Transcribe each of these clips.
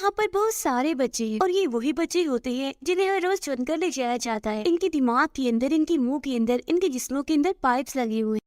यहाँ पर बहुत सारे बच्चे हैं और ये वही बच्चे होते हैं जिन्हें हर रोज चुनकर ले जाया जाता है। इनके दिमाग के अंदर, इनके मुंह के अंदर, इनके जिस्मों के अंदर पाइप्स लगे हुए हैं।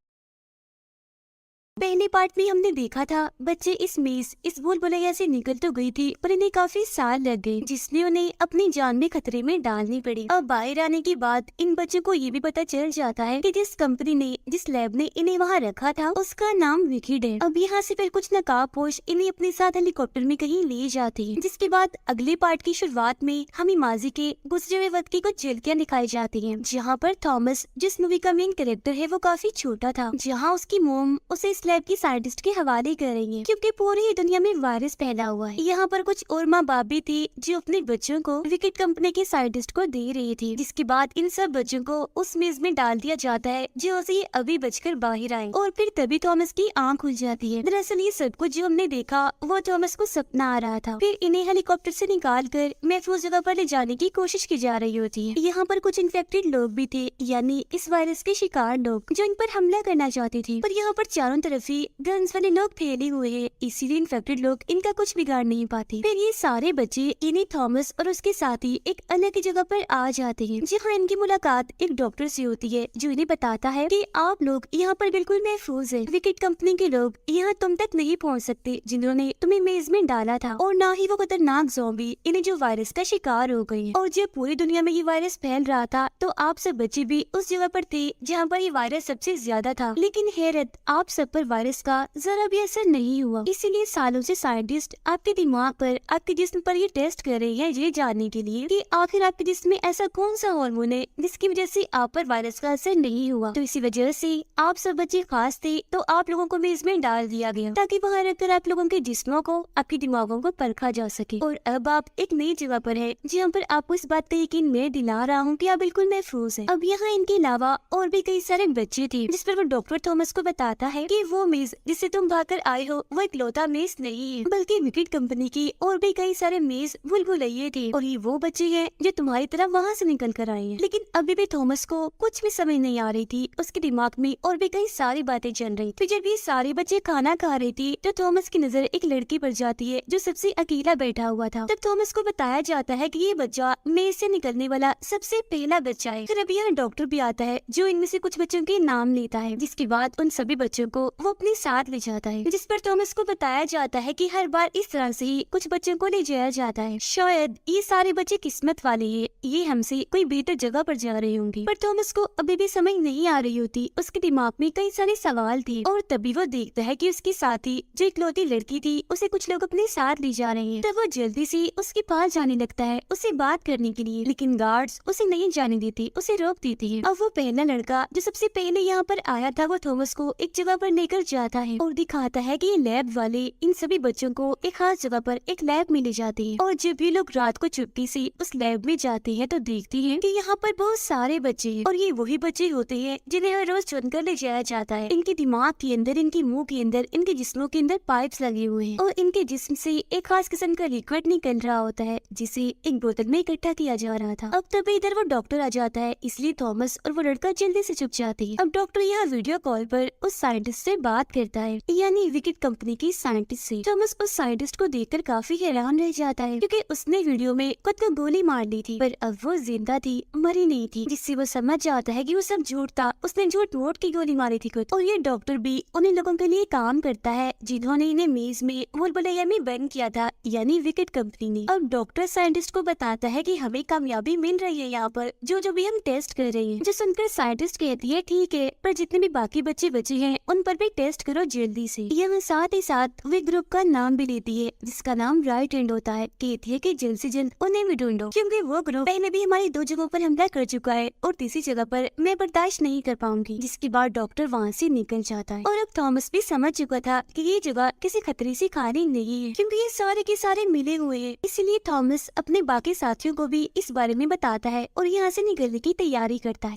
पहले पार्ट में हमने देखा था बच्चे इस मेज, इस भूल भुलैया से निकल तो गई थी पर इन्हें काफी साल लग गए, जिसने उन्हें अपनी जान में खतरे में डालनी पड़ी। अब बाहर आने के बाद इन बच्चों को ये भी पता चल जाता है कि जिस कंपनी ने, जिस लैब ने इन्हें वहाँ रखा था उसका नाम विकिड है। अब यहाँ से फिर कुछ नकाबपोश इन्हें अपने साथ हेलीकॉप्टर में कहीं ले जाती है, जिसके बाद अगले पार्ट की शुरुआत में हमें माजी के गुजरे हुए वक्त की कुछ झलकियां दिखाई जाती है, जहाँ पर थॉमस, जिस मूवी का मेन कैरेक्टर है, वो काफी छोटा था, जहाँ उसकी मोम उसे लैब की साइंटिस्ट के हवाले कर रही है क्योंकि पूरी ही दुनिया में वायरस फैला हुआ है। यहाँ पर कुछ और माँ बाप भी थी जो अपने बच्चों को विकिड कंपनी के साइंटिस्ट को दे रही थी, जिसके बाद इन सब बच्चों को उस मेज में डाल दिया जाता है जो उसे अभी बचकर बाहर आए और फिर तभी थॉमस की आँख खुल जाती है। दरअसल ये सब कुछ जो हमने देखा वो थॉमस को सपना आ रहा था। फिर इन्हें हेलीकॉप्टर से निकाल कर महफूज जगह पर ले जाने की कोशिश की जा रही होती है। यहाँ पर कुछ इन्फेक्टेड लोग भी थे, यानी इस वायरस के शिकार लोग जो इन पर हमला करना चाहते थे, पर यहाँ पर चारों तरफ ही गन्स वाले लोग फैले हुए हैं, इसीलिए इन्फेक्टेड लोग इनका कुछ बिगाड़ नहीं पाते। फिर ये सारे बच्चे इन्हें थॉमस और उसके साथी एक अलग जगह पर आ जाते हैं, जहाँ इनकी मुलाकात एक डॉक्टर से होती है जो इन्हें बताता है कि आप लोग यहाँ पर बिल्कुल महफूज है। विकिड कंपनी के लोग यहाँ तुम तक नहीं पहुँच सकते जिन्होंने तुम्हें मेज में डाला था, और न ही वो खतरनाक ज़ॉम्बी इन्हें जो वायरस का शिकार हो गई है। और जब पूरी दुनिया में ये वायरस फैल रहा था तो आप सब बच्चे भी उस जगह पर थे जहाँ पर ये वायरस सबसे ज्यादा था, लेकिन हैरत, आप सब पर वायरस का जरा भी असर नहीं हुआ। इसीलिए सालों से साइंटिस्ट आपके दिमाग पर, आपके जिस्म पर ये टेस्ट कर रहे हैं ये जानने के लिए कि आखिर आपके जिस्म में ऐसा कौन सा हार्मोन है जिसकी वजह से आप पर वायरस का असर नहीं हुआ। तो इसी वजह से आप सब बच्चे खास थे तो आप लोगों को मेज में डाल दिया गया ताकि वहाँ रखकर आप लोगों के जिस्मों को, आपके दिमागों को परखा जा सके। और अब आप एक नई जगह पर है जहाँ पर आपको इस बात का यकीन मैं दिला रहा हूँ कि आप बिल्कुल महफूज है। अब यहाँ इनके अलावा और भी कई सारे बच्चे थे, जिस पर वो डॉक्टर थॉमस को बताता है कि वो मेज जिससे तुम भागकर आए हो वो इकलौता मेज नहीं है, बल्कि विकिड कंपनी की और भी कई सारे मेज भूल भुलैये थे, और ये वो बच्चे हैं जो तुम्हारी तरफ वहाँ से निकल कर आए हैं। लेकिन अभी भी थॉमस को कुछ भी समझ नहीं आ रही थी, उसके दिमाग में और भी कई सारी बातें चल रही थी। जब ये सारे बच्चे खाना खा रहे थे तो थॉमस की नजर एक लड़की पर जाती है जो सबसे अकेला बैठा हुआ था। तब थॉमस को बताया जाता है कि ये बच्चा मेज से निकलने वाला सबसे पहला बच्चा है। फिर अभी यहाँ डॉक्टर भी आता है जो इनमें से कुछ बच्चों के नाम लेता है, जिसके बाद उन सभी बच्चों को वो अपने साथ ले जाता है, जिस पर थॉमस को बताया जाता है कि हर बार इस तरह से ही कुछ बच्चों को ले जाया जाता है। शायद ये सारे बच्चे किस्मत वाले हैं, ये हमसे कोई बेहतर जगह पर जा रहे होंगे। पर थॉमस को अभी भी समझ नहीं आ रही होती, उसके दिमाग में कई सारे सवाल थे। और तभी वो देखता है कि उसकी साथी जो इकलौती लड़की थी उसे कुछ लोग अपने साथ ले जा रहे हैं। तब वो जल्दी से उसके पास जाने लगता है उसे बात करने के लिए, लेकिन गार्ड्स उसे नहीं जाने देते, उसे रोक देते हैं। अब वो पहला लड़का जो सबसे पहले यहाँ पर आया था वो थॉमस को एक जगह पर लेकर जाता है और दिखाता है कि ये लैब वाले इन सभी बच्चों को एक खास जगह पर एक लैब में ले जाते हैं। और जब भी लोग रात को चुपके से उस लैब में जाते हैं तो देखते हैं कि यहाँ पर बहुत सारे बच्चे हैं, और ये वही बच्चे होते हैं जिन्हें हर रोज चुनकर ले जाया जाता है। इनके दिमाग के अंदर, इनके मुंह के अंदर, इनके जिस्मों के अंदर पाइप्स लगे हुए हैं, और इनके जिस्म से एक खास किस्म का लिक्विड निकल रहा होता है जिसे एक बोतल में इकट्ठा किया जा रहा था। अब तभी इधर वो डॉक्टर आ जाता है, इसलिए थॉमस और वो लड़का जल्दी से चुप जाते हैं। अब डॉक्टर यहाँ वीडियो कॉल पर उस साइंटिस्ट से बात करता है, यानी विकिड कंपनी की साइंटिस्ट से। थॉमस उस साइंटिस्ट को देखकर काफी हैरान रह जाता है क्योंकि उसने वीडियो में खुद को गोली मार ली थी, पर अब वो जिंदा थी, मरी नहीं थी, जिससे वो समझ जाता है कि वो सब झूठ था, उसने झूठ मूठ की गोली मारी थी खुद। और ये डॉक्टर भी उन्हीं लोगों के लिए काम करता है जिन्होंने इन्हें मेज में भूल भुलैया में बंद किया था, यानी विकिड कंपनी ने। अब डॉक्टर साइंटिस्ट को बताता है कि हमें कामयाबी मिल रही है यहाँ पर जो भी हम टेस्ट कर रहे हैं। जो सुनकर साइंटिस्ट कहती है ठीक है, पर जितने भी बाकी बच्चे बचे हैं उन पर भी टेस्ट करो जल्दी से। यह साथ ही साथ वे ग्रुप का नाम भी लेती है जिसका नाम राइट हैंड होता है। कहती है कि जल्द से जल्द उन्हें भी ढूंढो क्योंकि वो ग्रुप पहले भी हमारी 2 जगहों पर हमला कर चुका है और तीसरी जगह पर मैं बर्दाश्त नहीं कर पाऊंगी। जिसके बाद डॉक्टर वहाँ से निकल जाता है। और अब थॉमस भी समझ चुका था कि ये जगह किसी खतरे से खाली नहीं है क्योंकि ये सारे के सारे मिले हुए हैं। इसलिए थॉमस अपने बाकी साथियों को भी इस बारे में बताता है और यहाँ से निकलने की तैयारी करता है।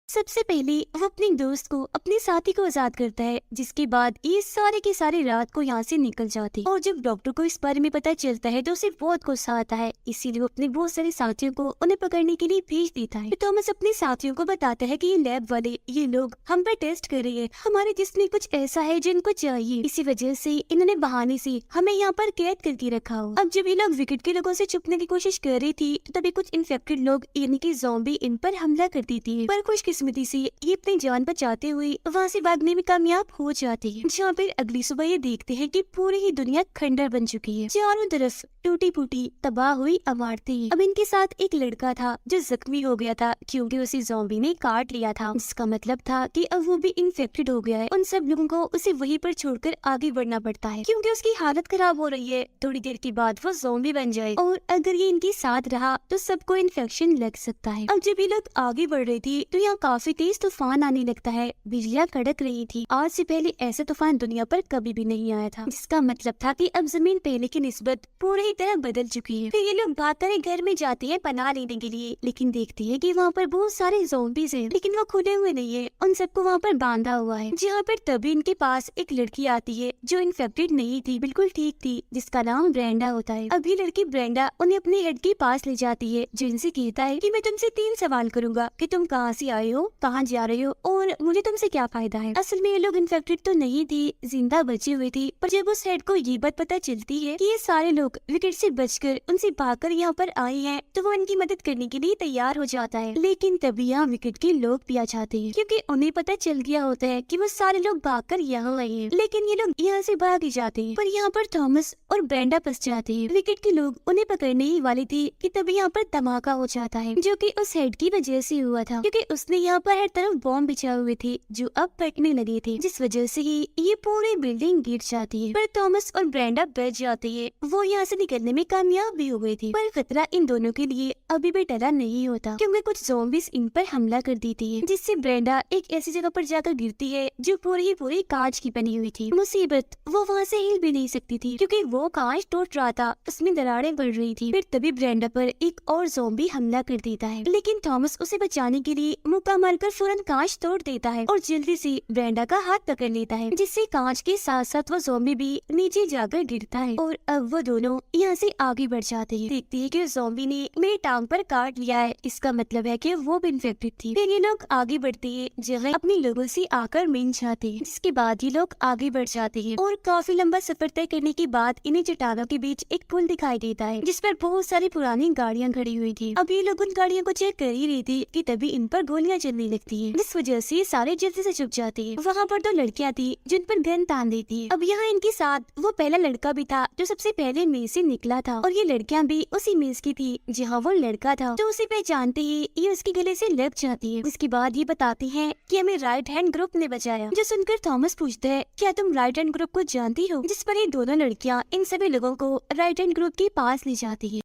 सबसे पहले वो अपने दोस्त को, अपने साथी को आजाद करता है, जिसके बाद ये सारे के सारे रात को यहाँ से निकल जाते हैं। और जब डॉक्टर को इस बारे में पता चलता है तो उसे बहुत गुस्सा आता है, इसीलिए वो अपने बहुत सारे साथियों को उन्हें पकड़ने के लिए भेज देता है। तो थॉमस अपने साथियों को बताता है कि ये लैब वाले, ये लोग हम पर टेस्ट कर रहे हैं, हमारे जिस्म में कुछ ऐसा है जो इनको चाहिए, इसी वजह से इन्होंने बहाने से हमें यहाँ पर कैद करके रखा हो। अब जब ये लोग विकेट के लोगों से छुपने की कोशिश कर रही थी तो तभी कुछ इन्फेक्टेड लोग यानी कि ज़ॉम्बी इन पर हमला कर देती है, पर खुशकिस्मती से ये अपनी जान बचाते हुए वहाँ से भागने में कामयाब हो जाते हैं। जहाँ फिर अगली सुबह ये देखते हैं कि पूरी ही दुनिया खंडर बन चुकी है, चारों तरफ टूटी फूटी तबाह हुई इमारतें। अब इनके साथ एक लड़का था जो जख्मी हो गया था क्योंकि उसे ज़ॉम्बी ने काट लिया था, जिसका मतलब था कि अब वो भी इन्फेक्टेड हो गया है। उन सब लोगों को उसे वहीं पर छोड़कर आगे बढ़ना पड़ता है क्योंकि उसकी हालत खराब हो रही है, थोड़ी देर के बाद वो ज़ॉम्बी बन जाए और अगर ये इनके साथ रहा तो सबको इन्फेक्शन लग सकता है। अब जब ये लोग आगे बढ़ रही थी तो यहाँ काफी तेज तूफान आने लगता है, बिजलियाँ कड़क रही थी। आज से पहले ऐसा तूफान दुनिया पर कभी भी नहीं आया था, जिसका मतलब था कि अब जमीन पहले की निस्बत पूरी तरह बदल चुकी है। फिर ये लोग भागकर एक घर में जाते हैं पनाह लेने के लिए, लेकिन देखते हैं कि वहाँ पर बहुत सारे ज़ॉम्बीज़ हैं, लेकिन वो खुले हुए नहीं है, उन सबको वहाँ पर बांधा हुआ है। जहाँ पर तभी इनके पास एक लड़की आती है जो इन्फेक्टेड नहीं थी, बिल्कुल ठीक थी, जिसका नाम ब्रेंडा होता है। अभी लड़की ब्रेंडा उन्हें अपने हेड के पास ले जाती है, जो इनसे कहता है कि मैं तुमसे 3 सवाल करूंगा कि तुम कहाँ से आए हो, कहाँ जा रहे हो और मुझे तुमसे क्या फायदा है। असल में ये लोग इन्फेक्टेड तो नहीं थी, जिंदा बची हुई थी, पर जब उस हेड को ये बात पता चलती है कि ये सारे लोग विकेट से बचकर उनसे भागकर यहाँ पर आए हैं तो वो इनकी मदद करने के लिए तैयार हो जाता है। लेकिन तभी यहाँ विकेट के लोग भी आ जाते हैं क्योंकि उन्हें पता चल गया होता है कि वो सारे लोग भागकर यहाँ आए हैं, लेकिन ये लोग यहाँ से भाग ही जाते हैं। पर यहाँ पर थॉमस और ब्रेंडा फंस जाते हैं। विकेट के लोग उन्हें पकड़ने ही वाले थे कि तभी यहाँ पर धमाका हो जाता है, जो कि उस हेड की वजह से हुआ था क्योंकि उसने यहाँ पर हर तरफ बॉम्ब बिछाए हुए थे जो अब फटने लगे थे, जिस वजह से ही ये पूरी बिल्डिंग गिर जाती है। पर थॉमस और ब्रेंडा बच जाते हैं, वो यहाँ से निकलने में कामयाब भी हो गए थे। पर खतरा इन दोनों के लिए अभी भी टला नहीं होता क्योंकि कुछ ज़ॉम्बीज़ इन पर हमला कर देती है, जिससे ब्रेंडा एक ऐसी जगह पर जाकर गिरती है जो पूरी पूरी कांच की बनी हुई थी। मुसीबत, वो वहाँ से हिल भी नहीं सकती थी क्योंकि वो कांच टूट रहा था, उसमें दरारें पड़ रही थी। फिर तभी ब्रेंडा पर एक और ज़ॉम्बी हमला कर देता है, लेकिन थॉमस उसे बचाने के लिए मुक्का मारकर फौरन कांच तोड़ देता है और जल्दी से ब्रेंडा का हाथ पकड़ लेता है, जिससे कांच के साथ साथ वो ज़ॉम्बी भी नीचे जाकर गिरता है। और अब वो दोनों यहाँ से आगे बढ़ जाते हैं। देखते हैं कि ज़ॉम्बी ने मेरी टांग पर काट लिया है, इसका मतलब है कि वो भी इन्फेक्टेड थी। फिर ये लोग आगे बढ़ते हैं, जगह अपने लोगों से आकर मिल जाते हैं, जिसके बाद ये लोग आगे बढ़ जाते हैं और काफी लंबा सफर तय करने के बाद इन्हें चट्टानों के बीच एक पुल दिखाई देता है जिस पर बहुत सारी पुरानी गाड़ियाँ खड़ी हुई थी। अब ये लोग उन गाड़ियों को चेक कर ही रही थी कि तभी इन पर गोलियां चलने लगती है, जिस वजह से सारे जल्दी से छुप जाते हैं। वहाँ पर 2 लड़कियाँ थी जिन पर गन तान देती है। अब यहाँ इनके साथ वो पहला लड़का भी था जो सबसे पहले मेज से निकला था और ये लड़कियाँ भी उसी मेज की थी जहाँ वो लड़का था। तो उसे पहचानते ही ये उसके गले से लग जाती है। उसके बाद ये बताती है कि हमें राइट हैंड ग्रुप ने बचाया। जो सुनकर थॉमस पूछता है क्या तुम राइट हैंड ग्रुप को जानती हो, जिस पर ये दोनों लड़कियाँ इन सभी लोगों को राइट हैंड ग्रुप के पास ले जाती है।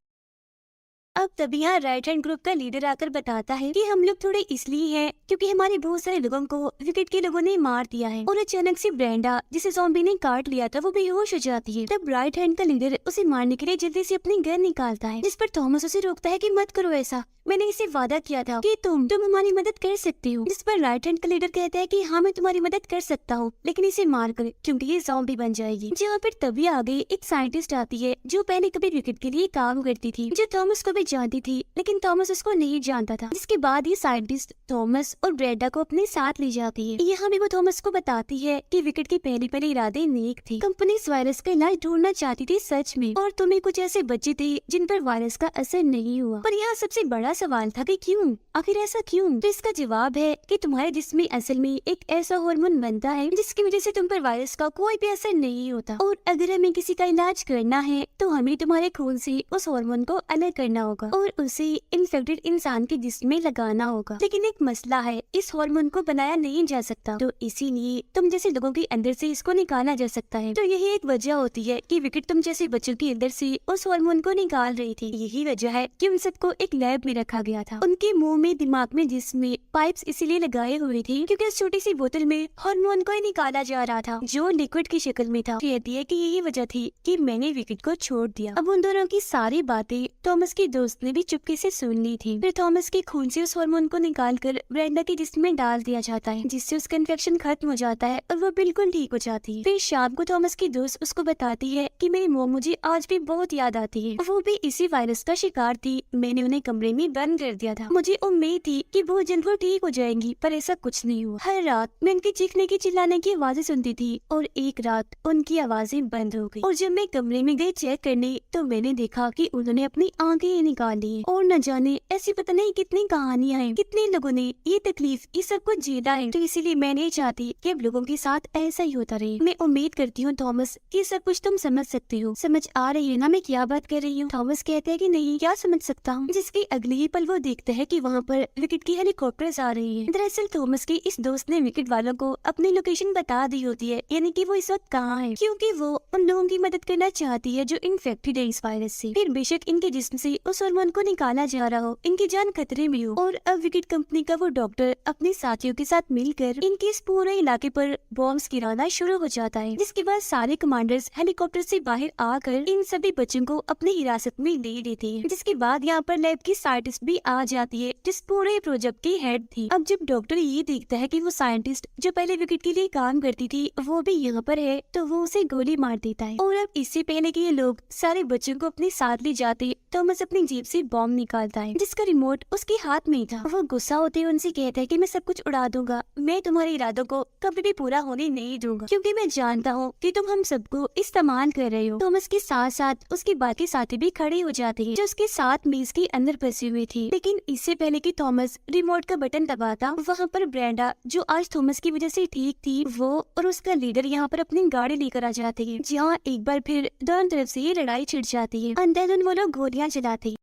अब तभी यहाँ राइट हैंड ग्रुप का लीडर आकर बताता है कि हम लोग थोड़े इसलिए हैं क्योंकि हमारे बहुत सारे लोगों को विकेट के लोगों ने मार दिया है। और अचानक से ब्रेंडा, जिसे ज़ॉम्बी ने काट लिया था, वो बेहोश हो जाती है। तब राइट हैंड का लीडर उसे मारने के लिए जल्दी से अपनी गन निकालता है, जिस पर थॉमस उसे रोकता है कि मत करो ऐसा, मैंने इसे वादा किया था कि तुम हमारी मदद कर सकते हो। जिस पर राइट हैंड का लीडर कहता है कि हाँ मैं तुम्हारी मदद कर सकता हूँ, लेकिन इसे मार कर क्योंकि ये ज़ॉम्बी बन जाएगी। जहाँ पर तभी आगे एक साइंटिस्ट आती है जो पहले कभी विकेट के लिए काम करती थी, जो थॉमस को भी जानती थी, लेकिन थॉमस उसको नहीं जानता था। जिसके बाद ये साइंटिस्ट थॉमस और ब्रेंडा को अपने साथ ले जाती है। यहाँ भी वो थॉमस को बताती है कि विकेट के पहले इरादे नेक थे, कंपनी इस वायरस का इलाज ढूंढना चाहती थी सच में, और तुम्हें कुछ ऐसे बच्चे थे जिन पर वायरस का असर नहीं हुआ। पर यहाँ सबसे बड़ा सवाल था कि क्यों, आखिर ऐसा क्यों? तो इसका जवाब है कि तुम्हारे जिस्म में असल में एक ऐसा हार्मोन बनता है जिसकी वजह से तुम पर वायरस का कोई भी असर नहीं होता, और अगर हमें किसी का इलाज करना है तो हमें तुम्हारे खून से उस हार्मोन को अलग करना होगा और उसे इन्फेक्टेड इंसान के जिस्म में लगाना होगा। लेकिन एक मसला है, इस हार्मोन को बनाया नहीं जा सकता, तो इसीलिए तुम जैसे लोगों के अंदर से इसको निकाला जा सकता है। तो यही एक वजह होती है कि विकेट तुम जैसे बच्चों के अंदर से उस हार्मोन को निकाल रही थी। यही वजह है कि उन सबको एक लैब में रखा गया था। उनके मुंह उम्मीद दिमाग में जिसमें पाइप्स इसीलिए लगाए हुए थे क्योंकि उस छोटी सी बोतल में हार्मोन को ही निकाला जा रहा था जो लिक्विड की शक्ल में था। कहती है कि यही वजह थी कि मैंने विकेट को छोड़ दिया। अब उन दोनों की सारी बातें थॉमस की दोस्त ने भी चुपके से सुन ली थी। फिर थॉमस के खून से उस हार्मोन को निकालकर ब्रेंडा के जिस्म में डाल दिया जाता है जिससे उसका इन्फेक्शन खत्म हो जाता है और वो बिल्कुल ठीक हो जाती है। फिर शाम को थॉमस की दोस्त उसको बताती है कि मेरी मॉम मुझे आज भी बहुत याद आती है, वो भी इसी वायरस का शिकार थी। मैंने उन्हें कमरे में बंद कर दिया था। मुझे उम्मीद थी कि बहुत जल्द वो ठीक हो जाएंगी पर ऐसा कुछ नहीं हुआ। हर रात मैं उनकी चीखने की चिल्लाने की आवाजें सुनती थी और एक रात उनकी आवाजें बंद हो गई और जब मैं कमरे में गई चेक करने तो मैंने देखा कि उन्होंने अपनी आंखें निकाल ली और न जाने ऐसी पता नहीं कितनी कहानियां हैं, कितने लोगों ने ये तकलीफ ये सब कुछ झेला है। तो इसीलिए मैं नहीं चाहती कि अब लोगों के साथ ऐसा ही होता रहे। मैं उम्मीद करती हूँ थॉमस कि सब कुछ तुम समझ सकते हो। समझ आ रही है ना मैं क्या बात कर रही हूँ? थॉमस कहते हैं कि नहीं, क्या समझ सकता हूँ। जिसके अगले ही पल वो देखता है कि वहाँ पर विकेट की हेलीकॉप्टर्स आ रही है। दरअसल थॉमस के इस दोस्त ने विकेट वालों को अपनी लोकेशन बता दी होती है, यानी कि वो इस वक्त कहाँ है, क्योंकि वो उन लोगों की मदद करना चाहती है जो इन्फेक्टेड है इस वायरस से। फिर बेशक इनके जिस्म से उस हार्मोन को निकाला जा रहा हो, इनकी जान खतरे में हो और अब विकेट कंपनी का वो डॉक्टर अपने साथियों के साथ मिलकर इनके इस पूरे इलाके पर बॉम्ब्स गिराना शुरू हो जाता है। जिसके बाद सारे कमांडर्स हेलीकॉप्टर से बाहर आकर इन सभी बच्चों को अपनी हिरासत में ले लेते हैं। जिसके बाद यहाँ पर लैब की साइंटिस्ट भी आ जाती है जिस पूरे प्रोजेक्ट की हेड थी। अब जब डॉक्टर ये देखता है कि वो साइंटिस्ट जो पहले विकेट के लिए काम करती थी वो भी यहाँ पर है तो वो उसे गोली मार देता है। और अब इससे पहले कि ये लोग सारे बच्चों को अपने साथ ले जाते थॉमस अपनी जेब से बॉम्ब निकालता है जिसका रिमोट उसके हाथ में ही था। वो गुस्सा होते हुए उनसे कहता है कि मैं सब कुछ उड़ा दूंगा, मैं तुम्हारे इरादों को कभी भी पूरा होने नहीं दूंगा क्योंकि मैं जानता हूँ कि तुम हम सबको इस्तेमाल कर रहे हो। थॉमस के साथ साथ उसके बाकी साथी भी खड़े हो जाते हैं जो उसके साथ मेज के अंदर फंसे हुए थे। लेकिन इससे पहले कि थॉमस रिमोट का बटन दबाता वहाँ पर ब्रेंडा जो आज थॉमस की वजह से ठीक थी वो और उसका लीडर यहाँ पर अपनी गाड़ी लेकर आ जाते हैं जहाँ एक बार फिर दोनों तरफ से ये लड़ाई छिड़ जाती है। अंदर वो लोग गोलियां चलाते हैं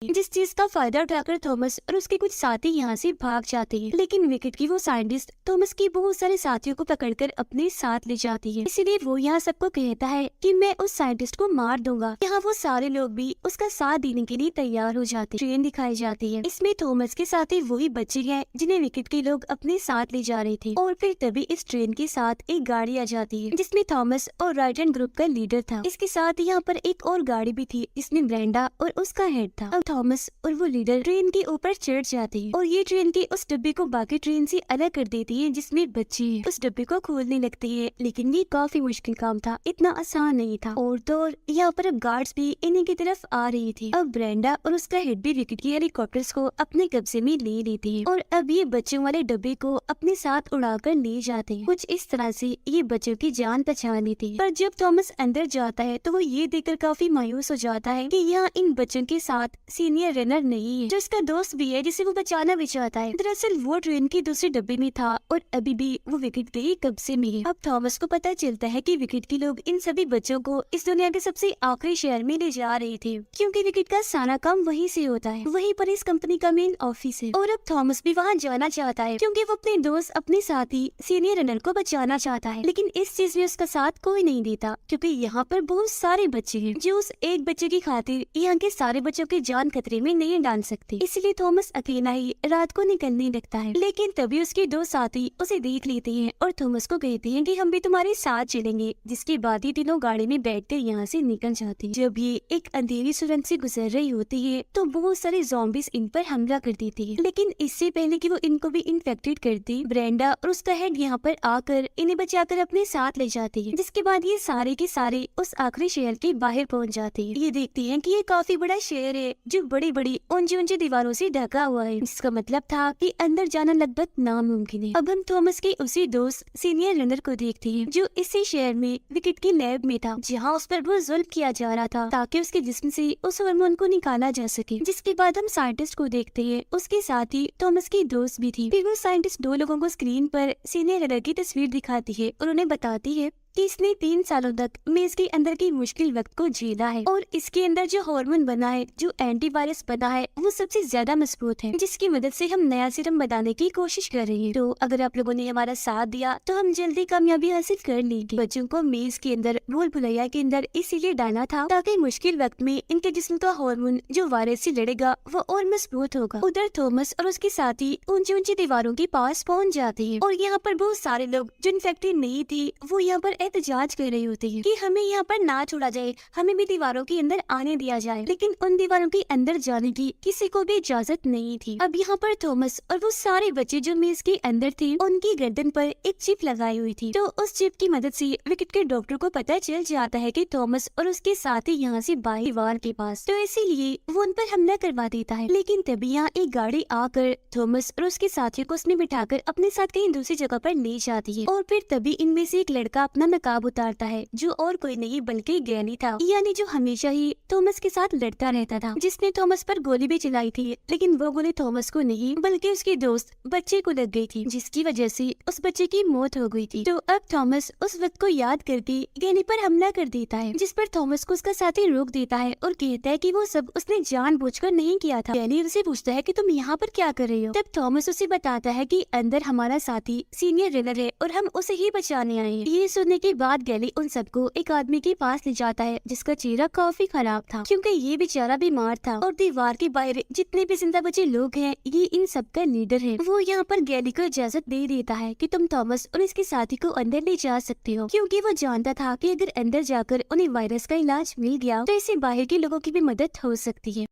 जिस चीज का फायदा उठाकर थॉमस और उसके कुछ साथी यहाँ से भाग जाते हैं। लेकिन विकेट की वो साइंटिस्ट थॉमस की बहुत सारे साथियों को पकड़कर अपने साथ ले जाती है। इसीलिए वो यहाँ सबको कहता है कि मैं उस साइंटिस्ट को मार दूंगा। यहाँ वो सारे लोग भी उसका साथ देने के लिए तैयार हो जाते हैं। ट्रेन दिखाई जाती है, इसमें थॉमस के साथी वही बच्चे हैं जिन्हें विकेट के लोग अपने साथ ले जा रहे थे। और फिर तभी इस ट्रेन के साथ एक गाड़ी आ जाती है जिसमें थॉमस और राइटन ग्रुप का लीडर था। इसके साथ यहाँ पर एक और गाड़ी भी थी जिसमें ब्रेंडा और उसका हेड था। थॉमस और वो लीडर ट्रेन के ऊपर चढ़ जाते हैं और ये ट्रेन के उस डब्बे को बाकी ट्रेन से अलग कर देती है जिसमें बच्चे हैं। उस डब्बे को खोलने लगते हैं लेकिन ये काफी मुश्किल काम था, इतना आसान नहीं था। और तो और यहाँ पर अब गार्ड्स भी इन्हीं की तरफ आ रही थी। अब ब्रेंडा और उसका हेड भी विकेट की हेलीकॉप्टर्स को अपने कब्जे में ले लेते हैं और अब ये बच्चों वाले डब्बे को अपने साथ उड़ाकर ले जाते हैं। कुछ इस तरह से ये बच्चों की जान बचा लेती है। पर जब थॉमस अंदर जाता है तो वो ये देखकर काफी मायूस हो जाता है कि यहाँ इन बच्चों के साथ सीनियर रनर नहीं है जो उसका दोस्त भी है जिसे वो बचाना भी चाहता है। दरअसल वो ट्रेन के दूसरे डब्बे में था और अभी भी वो विकेट के कब्जे में है। अब थॉमस को पता चलता है कि विकेट के लोग इन सभी बच्चों को इस दुनिया के सबसे आखिरी शहर में ले जा रहे थे क्योंकि विकेट का सारा काम वहीं से होता है, वहीं पर इस कंपनी का मेन ऑफिस है। और अब थॉमस भी वहाँ जाना चाहता है क्योंकि वो अपने दोस्त अपने साथी सीनियर रनर को बचाना चाहता है। लेकिन इस चीज में उसका साथ कोई नहीं देता क्योंकि यहाँ पर बहुत सारे बच्चे हैं जो उस एक बच्चे की खातिर यहाँ के सारे बच्चों की जान खतरे में नहीं डाल सकते। इसलिए थॉमस अकेला ही रात को निकलने लगता है। लेकिन तभी उसके दो साथी उसे देख लेते हैं और थॉमस को कहते हैं कि हम भी तुम्हारे साथ चलेंगे। जिसके बाद ये तीनों गाड़ी में बैठकर यहाँ से निकल जाते हैं। जब ये एक अंधेरी सुरंग से गुजर रही होती है तो बहुत सारे ज़ॉम्बीज इन पर हमला कर देते हैं। लेकिन इससे पहले कि वो इनको भी इन्फेक्टेड करती, ब्रेंडा और उसका हेड यहाँ पर आकर इन्हें बचाकर अपने साथ ले जाती है। जिसके बाद ये सारे के सारे उस आखिरी शहर के बाहर पहुँच जाते हैं। ये देखते हैं कि ये काफी बड़ा शहर है जो बड़ी बड़ी ऊंची ऊंची दीवारों से ढका हुआ है, जिसका मतलब था कि अंदर जाना लगभग नामुमकिन है। अब हम थॉमस के उसी दोस्त सीनियर रनर को देखते हैं जो इसी शहर में विकेट की लैब में था जहाँ उस पर बहुत जुल्म किया जा रहा था ताकि उसके जिस्म से उस हार्मोन को निकाला जा सके। जिसके बाद हम साइंटिस्ट को देखते हैं, उसके साथ ही थॉमस की दोस्त भी थी। फिर वो साइंटिस्ट दो लोगों को स्क्रीन पर सीनियर रनर की तस्वीर दिखाती है और उन्हें बताती है कि इसने 3 सालों तक मेज के अंदर की मुश्किल वक्त को झेला है और इसके अंदर जो हार्मोन बना है, जो एंटीवायरस बना है, वो सबसे ज्यादा मजबूत है, जिसकी मदद से हम नया सीरम बनाने की कोशिश कर रहे हैं। तो अगर आप लोगों ने हमारा साथ दिया तो हम जल्दी कामयाबी हासिल कर लेंगे। बच्चों को मेज के अंदर, भूल भुलैया के अंदर इसीलिए डाला था ताकि मुश्किल वक्त में इनके जिस्म का हार्मोन जो वायरस से लड़ेगा वो और मजबूत होगा। उधर थॉमस और उसके साथी ऊंची ऊंची दीवारों के पास पहुंच जाते हैं और यहाँ पर बहुत सारे लोग जो इन्फेक्टेड नहीं थे वो यहाँ पर एहतजाज कर रहे होते हैं कि हमें यहाँ पर ना छोड़ा जाए, हमें भी दीवारों के अंदर आने दिया जाए। लेकिन उन दीवारों के अंदर जाने की किसी को भी इजाजत नहीं थी। अब यहाँ पर थॉमस और वो सारे बच्चे जो मेज के अंदर थे उनकी गर्दन पर एक चिप लगाई हुई थी। तो उस चिप की मदद से विकेट के डॉक्टर को पता चल जाता है कि थॉमस और उसके साथी यहाँ से बाहर दीवार के पास, तो इसीलिए वो उन पर हमला करवा देता है। लेकिन तभी यहाँ एक गाड़ी आकर थॉमस और उसके साथियों को उसने बिठाकर अपने साथ कहीं दूसरी जगह पर ले जाती है और फिर तभी इनमें से एक लड़का अपना नकाब उतारता है जो और कोई नहीं बल्कि गैनी था, यानी जो हमेशा ही थॉमस के साथ लड़ता रहता था, जिसने थॉमस पर गोली भी चलाई थी। लेकिन वो गोली थॉमस को नहीं बल्कि उसके दोस्त बच्चे को लग गई थी, जिसकी वजह से उस बच्चे की मौत हो गई थी। तो अब थॉमस उस वक्त को याद करके गैनी पर हमला कर देता है, जिस पर थॉमस को उसका साथी रोक देता है और कहता है कि वो सब उसने जानबूझकर नहीं किया था। गैनी उसे पूछता है कि तुम यहाँ पर क्या कर रही हो? तब थॉमस उसे बताता है कि अंदर हमारा साथी सीनियर रनर है और हम उसे ही बचाने आए हैं। ये सुनने के बाद गैली उन सबको एक आदमी के पास ले जाता है जिसका चेहरा काफी खराब था, क्योंकि ये बेचारा बीमार था और दीवार के बाहर जितने भी जिंदा बचे लोग हैं ये इन सब का लीडर है। वो यहाँ पर गैली को इजाजत दे देता है कि तुम थॉमस और इसके साथी को अंदर ले जा सकते हो, क्योंकि वो जानता था कि अगर अंदर जाकर उन्हें वायरस का इलाज मिल गया तो इससे बाहर के लोगों की भी मदद हो सकती है।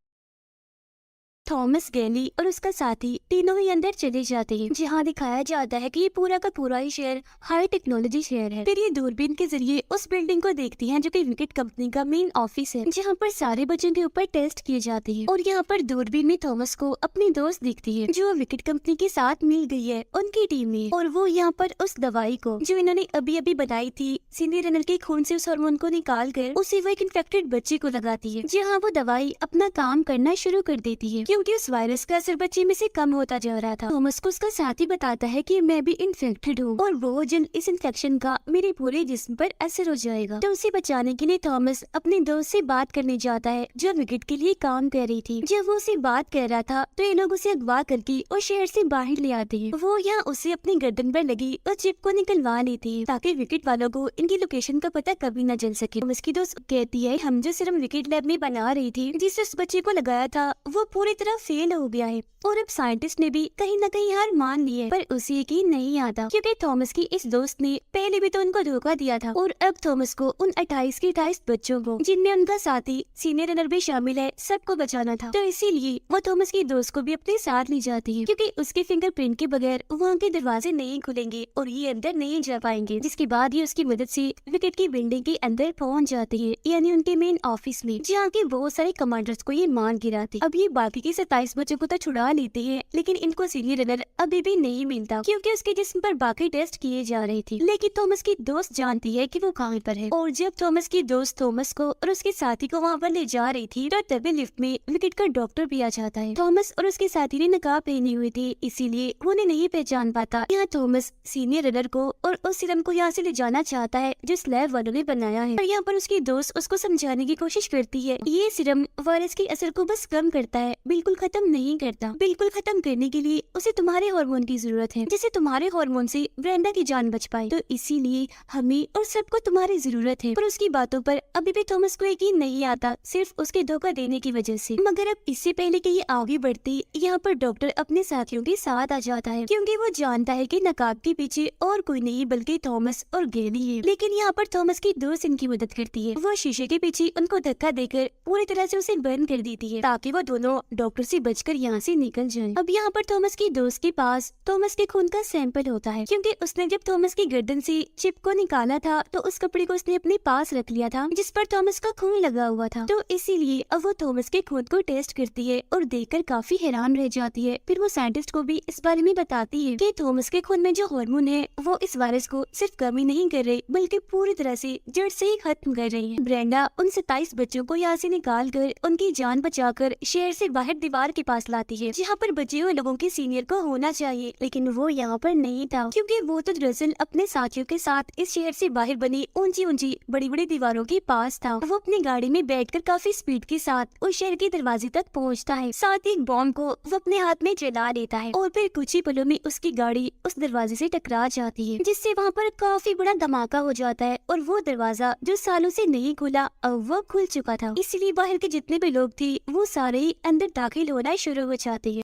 थॉमस, गैली और उसका साथी तीनों ही अंदर चले जाते हैं, जहाँ दिखाया जाता है कि ये पूरा का पूरा ही शहर हाई टेक्नोलॉजी शहर है। फिर ये दूरबीन के जरिए उस बिल्डिंग को देखती हैं जो कि विकेट कंपनी का मेन ऑफिस है, जहाँ पर सारे बच्चों के ऊपर टेस्ट किए जाते हैं। और यहाँ पर दूरबीन में थॉमस को अपनी दोस्त दिखती है जो विकेट कंपनी के साथ मिल गई है उनकी टीम में, और वो यहाँ पर उस दवाई को जो इन्होंने अभी अभी बनाई थी सीनियर रनर के खून से उस हार्मोन को निकाल कर उसे वो एक इन्फेक्टेड बच्चे को लगाती है, जहाँ वो दवाई अपना काम करना शुरू कर देती है, क्योंकि उस वायरस का असर बच्चे में से कम होता जा रहा था। थॉमस को उसका साथी बताता है कि मैं भी इन्फेक्टेड हूँ और वो जल्द इस इन्फेक्शन का मेरे पूरे जिस्म पर असर हो जाएगा। तो उसे बचाने के लिए थॉमस अपने दोस्त से बात करने जाता है जो विकेट के लिए काम कर रही थी। जब वो उसे बात कर रहा था तो ये लोग उसे अगवा करके और शहर से बाहर ले आते हैं। वो यहाँ उसे अपनी गर्दन पर लगी और चिप को निकलवा लेती है ताकि विकेट वालों को इनकी लोकेशन का पता कभी न चल सके। उसकी दोस्त कहती है हम जो सिर्फ विकेट लैब में बना रही थी जिससे उस बच्चे को लगाया था वो पूरी तरह फेल हो गया है और अब साइंटिस्ट ने भी कहीं न कहीं हार मान ली है, पर उसे यकीन नहीं आता क्योंकि थॉमस की इस दोस्त ने पहले भी तो उनको धोखा दिया था और अब थॉमस को उन 28 के 28 बच्चों को जिनमें उनका साथी सीनियर रनर भी शामिल है सबको बचाना था। तो इसीलिए वो थॉमस की दोस्त को भी अपने साथ ले जाती है, क्योंकि उसके फिंगरप्रिंट के बगैर वहाँ के दरवाजे नहीं खुलेंगे और ये अंदर नहीं जा पाएंगे। जिसके बाद ये उसकी मदद से विकेट की बिल्डिंग के अंदर पहुँच जाते हैं, यानी उनके मेन ऑफिस में, जहाँ के बहुत सारे कमांडर्स को ये मान गिराते। अब ये बाकी के 27 बच्चों को तो छुड़ा लेते हैं, लेकिन इनको सीनियर रनर अभी भी नहीं मिलता क्योंकि उसके जिस्म पर बाकी टेस्ट किए जा रहे थे। लेकिन थॉमस की दोस्त जानती है कि वो कहाँ पर है, और जब थॉमस की दोस्त थॉमस को और उसके साथी को वहाँ पर ले जा रही थी तो तभी लिफ्ट में विकेट का डॉक्टर भी आ जाता है। थॉमस और उसके साथी ने नकाब पहनी हुई थी, इसीलिए वो उन्हें नहीं पहचान पाता। यहाँ थॉमस सीनियर रनर को और उस सीरम को यहाँ से ले जाना चाहता है जो स्लैब वालों ने बनाया है, और यहाँ पर उसकी दोस्त उसको समझाने की कोशिश करती है ये सीरम वायरस के असर को बस कम करता है, बिल्कुल खत्म नहीं करता। बिल्कुल खत्म करने के लिए उसे तुम्हारे हार्मोन की जरूरत है, जिससे तुम्हारे हार्मोन से ब्रेंडा की जान बच पाए। तो इसीलिए हमें और सबको तुम्हारी जरूरत है। पर उसकी बातों पर अभी भी थॉमस को यकीन नहीं आता, सिर्फ उसके धोखा देने की वजह से। मगर अब इससे पहले कि ये आगे बढ़ती, यहाँ पर डॉक्टर अपने साथियों के साथ आ जाता है, क्योंकि वो जानता है कि नकाब के पीछे और कोई नहीं बल्कि थॉमस और गैली है। लेकिन यहाँ पर थॉमस की दोस्त इनकी मदद करती है। वो शीशे के पीछे उनको धक्का देकर पूरी तरह से उसे बंद कर देती है ताकि वो दोनों डॉक्टर से बचकर यहाँ से निकल जाए। अब यहाँ पर थॉमस की दोस्त के पास थॉमस के खून का सैंपल होता है, क्योंकि उसने जब थॉमस की गर्दन से चिप को निकाला था तो उस कपड़े को उसने अपने पास रख लिया था जिस पर थॉमस का खून लगा हुआ था। तो इसीलिए अब वो थॉमस के खून को टेस्ट करती है और देखकर काफी हैरान रह जाती है। फिर वो साइंटिस्ट को भी इस बारे में बताती है कि थॉमस के खून में जो हार्मोन है वो इस वायरस को सिर्फ कम ही नहीं कर रहे बल्कि पूरी तरह से जड़ से ही खत्म कर रही है। ब्रेंडा उन 27 बच्चों को यहाँ से निकाल कर उनकी जान बचाकर शहर से बाहर दीवार के पास लाती है जहाँ पर बचे हुए लोगों के सीनियर को होना चाहिए, लेकिन वो यहाँ पर नहीं था क्योंकि वो तो दरअसल अपने साथियों के साथ इस शहर से बाहर बनी ऊंची ऊंची बड़ी बड़ी दीवारों के पास था। वो अपनी गाड़ी में बैठकर काफी स्पीड के साथ उस शहर के दरवाजे तक पहुँचता है। साथ ही एक बॉम्ब को वो अपने हाथ में जला लेता है और फिर कुछ ही पलों में उसकी गाड़ी उस दरवाजे से टकरा जाती है, जिससे वहाँ पर काफी बड़ा धमाका हो जाता है और वो दरवाजा जो सालों से नहीं खुला अब वो खुल चुका था। इसलिए बाहर के जितने भी लोग थे वो सारे ही अंदर दाखिल होना शुरू हो जाते हैं।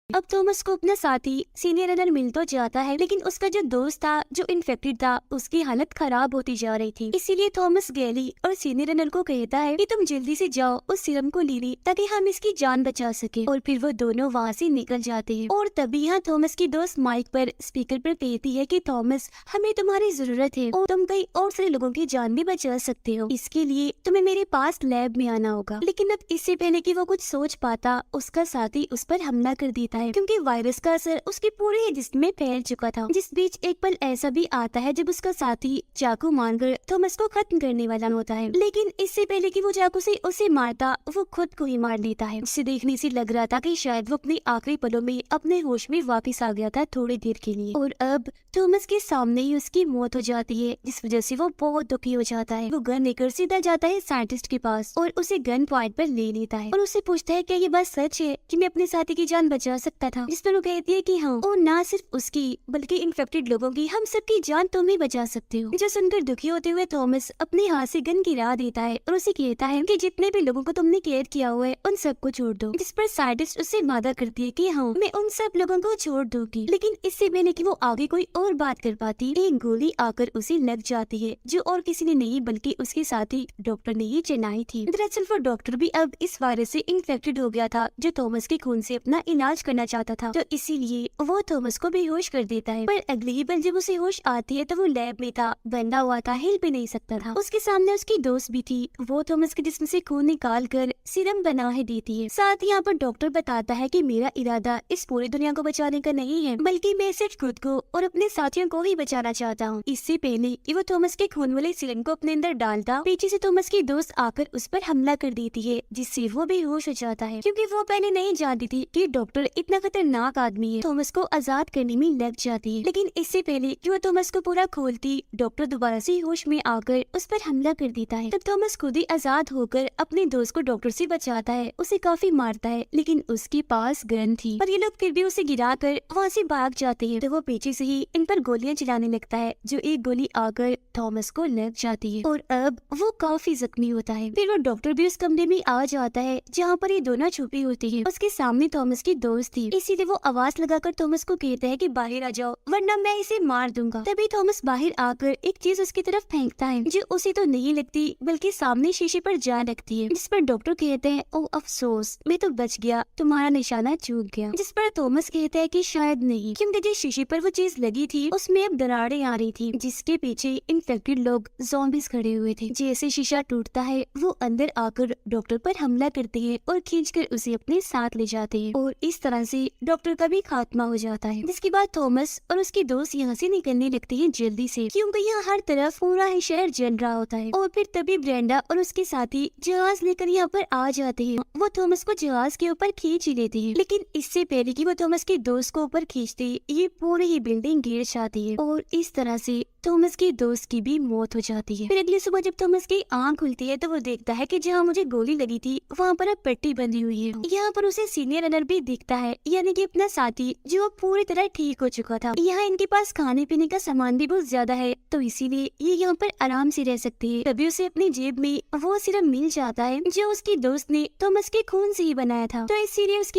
अब थॉमस को अपना साथी सीनियर रनर मिल तो जाता है, लेकिन उसका जो दोस्त था जो इन्फेक्टेड था उसकी हालत खराब होती जा रही थी। इसीलिए थॉमस गैली और सीनियर रनर को कहता है कि तुम जल्दी से जाओ उस सीरम को ले ताकि हम इसकी जान बचा सके। और फिर वो दोनों वहाँ से निकल जाते हैं। और तभी यहाँ थॉमस की दोस्त माइक पर स्पीकर पर कहती है कि थॉमस, हमें तुम्हारी जरूरत है और तुम कई और सारे लोगों की जान भी बचा सकते हो। इसके लिए तुम्हें मेरे पास लैब में आना होगा। लेकिन अब इससे पहले कि वो कुछ सोच पाता उसका साथी उस पर हमला कर देता है क्योंकि वायरस का असर उसके पूरे जिस्म में फैल चुका था। जिस बीच एक पल ऐसा भी आता है जब उसका साथी चाकू मारकर थॉमस को खत्म करने वाला होता है, लेकिन इससे पहले कि वो चाकू से उसे मारता वो खुद को ही मार लेता है। उसे देखने से लग रहा था कि शायद वो अपने आखिरी पलों में अपने होश में वापस आ गया था थोड़ी देर के लिए। और अब थॉमस के सामने ही उसकी मौत हो जाती है, जिस वजह से वो बहुत दुखी हो जाता है। वो गन लेकर सीधा जाता है साइंटिस्ट के पास और उसे गन पॉइंट पर ले लेता है और उससे पूछता है क्या ये बात सच है कि मैं अपने साथी की जान बचा सकता था। जिस पर वो कहती है कि हाँ, और ना सिर्फ उसकी बल्कि इन्फेक्टेड लोगों की, हम सबकी जान तुम ही बचा सकते हो। जो सुनकर दुखी होते हुए थॉमस अपने हाथ से गन गिरा देता है और उसे कहता है कि जितने भी लोगों को तुमने कैद किया हुआ है उन सबको छोड़ दो। जिस पर साइंटिस्ट उससे वादा करती है कि हाँ, मैं उन सब लोगों को छोड़ दूंगी। लेकिन इससे पहले कि वो आगे कोई और बात कर पाती एक गोली आकर उसे लग जाती है, जो और किसी ने नहीं बल्कि उसके साथी डॉक्टर ने ही चलाई थी। दरअसल वो डॉक्टर भी अब इस वायरस से इन्फेक्टेड हो गया था, जो थॉमस के खून से अपना इलाज करना चाहता था, तो इसीलिए वो थॉमस को बेहोश कर देता है। पर अगले ही पल जब उसे होश आती है तो वो लैब में था, बंधा हुआ था, हिल भी नहीं सकता था। उसके सामने उसकी दोस्त भी थी। वो थॉमस के जिस्म से खून निकाल कर सीरम बना है देती है। साथ ही यहाँ पर डॉक्टर बताता है कि मेरा इरादा इस पूरी दुनिया को बचाने का नहीं है, बल्कि मैं सिर्फ खुद को और अपने साथियों को ही बचाना चाहता हूँ। इससे पहले कि वो थॉमस के खून वाले सीरम को अपने अंदर डालता, पीछे से थॉमस की दोस्त आकर उस पर हमला कर देती है, जिससे वो बेहोश हो जाता है क्योंकि वो पहले नहीं जानती थी कि डॉक्टर इतना खतरनाक आदमी है। थॉमस को आजाद करने में लग जाती है, लेकिन इससे पहले कि वो थॉमस को पूरा खोलती, डॉक्टर दोबारा से होश में आकर उस पर हमला कर देता है। तब थॉमस खुद ही आजाद होकर अपने दोस्त को डॉक्टर से बचाता है, उसे काफी मारता है, लेकिन उसके पास गन थी और ये लोग फिर भी उसे गिराकर वहाँ से भाग जाते हैं। तो वो पीछे से ही इन पर गोलियां चलाने लगता है, जो एक गोली आकर थॉमस को लग जाती है और अब वो काफी जख्मी होता है। फिर वो डॉक्टर भी उस कमरे में आ जाता है जहाँ पर ये दोनों छुपी होती है। उसके सामने थॉमस की दोस्त थी, इसीलिए वो आवाज लगाकर थॉमस को कहता है कि बाहर आ जाओ वरना मैं इसे मार दूंगा। तभी थॉमस बाहर आकर एक चीज उसकी तरफ फेंकता है, जो उसे तो नहीं लगती बल्कि सामने शीशे पर जा लगती है। जिस पर डॉक्टर कहते हैं, ओ अफसोस, मैं तो बच गया, तुम्हारा निशाना चूक गया। जिस पर थॉमस कहता है कि शायद नहीं, क्योंकि जिस शीशे पर वो चीज लगी थी उसमें अब दरारें आ रही थी, जिसके पीछे इन्फेक्टेड लोग ज़ॉम्बीज खड़े हुए थे। जैसे शीशा टूटता है वो अंदर आकर डॉक्टर पर हमला करते हैं और खींचकर उसे अपने साथ ले जाते हैं और इस तरह से डॉक्टर का भी खात्मा हो जाता है। जिसके बाद थॉमस और उसकी दोस्त यहाँ से निकलने लगते हैं जल्दी से, क्योंकि यहाँ हर तरफ पूरा ही शहर जल रहा होता है। और फिर तभी ब्रेंडा और उसके साथी जहाज लेकर यहाँ पर आ जाते हैं। वो थॉमस को जहाज के ऊपर खींच ही लेते हैं, लेकिन इससे पहले कि वो थॉमस के दोस्त को ऊपर खींचते ये पूरी ही बिल्डिंग गिर जाती है और इस तरह से थॉमस की दोस्त की भी मौत हो जाती है। फिर अगली सुबह जब थॉमस की आंख खुलती है तो वो देखता है कि जहाँ मुझे गोली लगी थी वहाँ पर अब पट्टी बंधी हुई है। यहाँ पर उसे सीनियर रनर भी दिखता है, यानी कि अपना साथी जो पूरी तरह ठीक हो चुका था। यहाँ इनके पास खाने पीने का सामान भी बहुत ज्यादा है, तो इसीलिए ये यहाँ पर आराम से रह सकते हैं। तभी उसे अपनी जेब में वो सिरप मिल जाता है जो उसकी दोस्त ने थॉमस के खून से ही बनाया था, तो इसीलिए उसकी